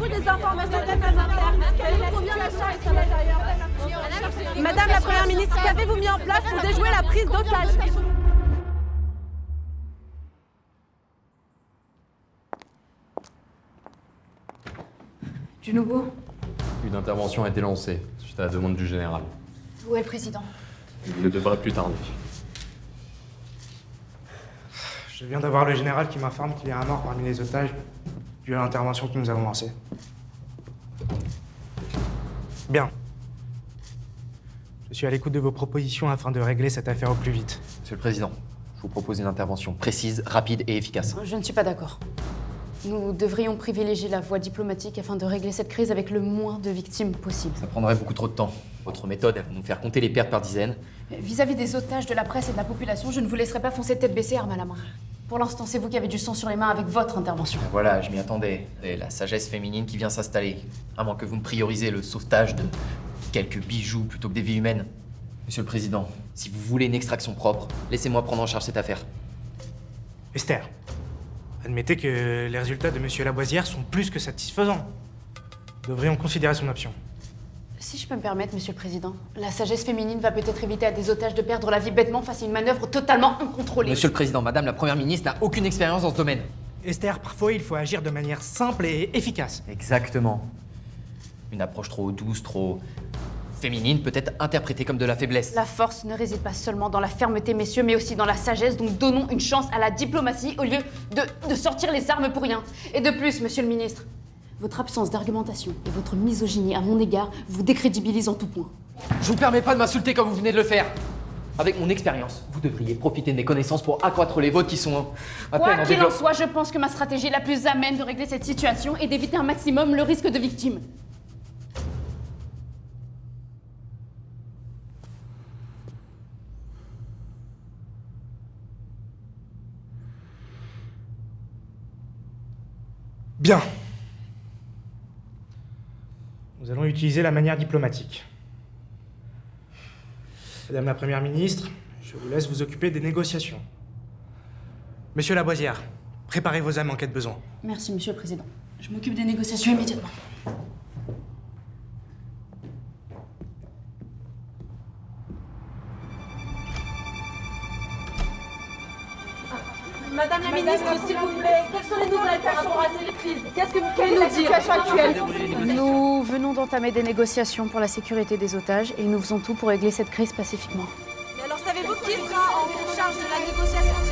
Avez-vous des informations complémentaires? Combien de charges à l'intérieur? Madame la Première ministre, qu'avez-vous mis en place pour déjouer la prise d'otages? Du nouveau? Une intervention a été lancée, suite à la demande du général. Où est le président? Il ne devrait plus tarder. Je viens d'avoir le général qui m'informe qu'il y a un mort parmi les otages dû à l'intervention que nous avons lancée. Bien. Je suis à l'écoute de vos propositions afin de régler cette affaire au plus vite. Monsieur le Président, je vous propose une intervention précise, rapide et efficace. Je ne suis pas d'accord. Nous devrions privilégier la voie diplomatique afin de régler cette crise avec le moins de victimes possible. Ça prendrait beaucoup trop de temps. Votre méthode, elle va nous faire compter les pertes par dizaines. Vis-à-vis des otages, de la presse et de la population, je ne vous laisserai pas foncer tête baissée, arme à la main. Pour l'instant, c'est vous qui avez du sang sur les mains avec votre intervention. Voilà, je m'y attendais. Et la sagesse féminine qui vient s'installer. À moins que vous ne priorisez le sauvetage de quelques bijoux plutôt que des vies humaines. Monsieur le Président, si vous voulez une extraction propre, laissez-moi prendre en charge cette affaire. Esther, admettez que les résultats de Monsieur Laboisière sont plus que satisfaisants. Nous devrions considérer son option. Si je peux me permettre, Monsieur le Président, la sagesse féminine va peut-être éviter à des otages de perdre la vie bêtement face à une manœuvre totalement incontrôlée. Monsieur le Président, Madame la Première ministre n'a aucune expérience dans ce domaine. Esther, parfois il faut agir de manière simple et efficace. Exactement. Une approche trop douce, trop féminine peut être interprétée comme de la faiblesse. La force ne réside pas seulement dans la fermeté, messieurs, mais aussi dans la sagesse, donc donnons une chance à la diplomatie au lieu de sortir les armes pour rien. Et de plus, Monsieur le Ministre, votre absence d'argumentation et votre misogynie à mon égard vous décrédibilisent en tout point. Je vous permets pas de m'insulter comme vous venez de le faire. Avec mon expérience, vous devriez profiter de mes connaissances pour accroître les vôtres qui sont à peine Quoi en qu'il en développement. soit, je pense que ma stratégie la plus amène de régler cette situation est d'éviter un maximum le risque de victimes. Bien. Nous allons utiliser la manière diplomatique. Madame la Première ministre, je vous laisse vous occuper des négociations. Monsieur Laboisière, préparez vos âmes en cas de besoin. Merci, Monsieur le Président. Je m'occupe des négociations immédiatement. Madame la ministre, s'il vous plaît, quelles sont les nouvelles par rapport à cette crise? Qu'est-ce que vous pouvez nous dire? Situation actuelle. Nous venons d'entamer des négociations pour la sécurité des otages et nous faisons tout pour régler cette crise pacifiquement. Mais alors savez-vous qui sera en charge de la négociation?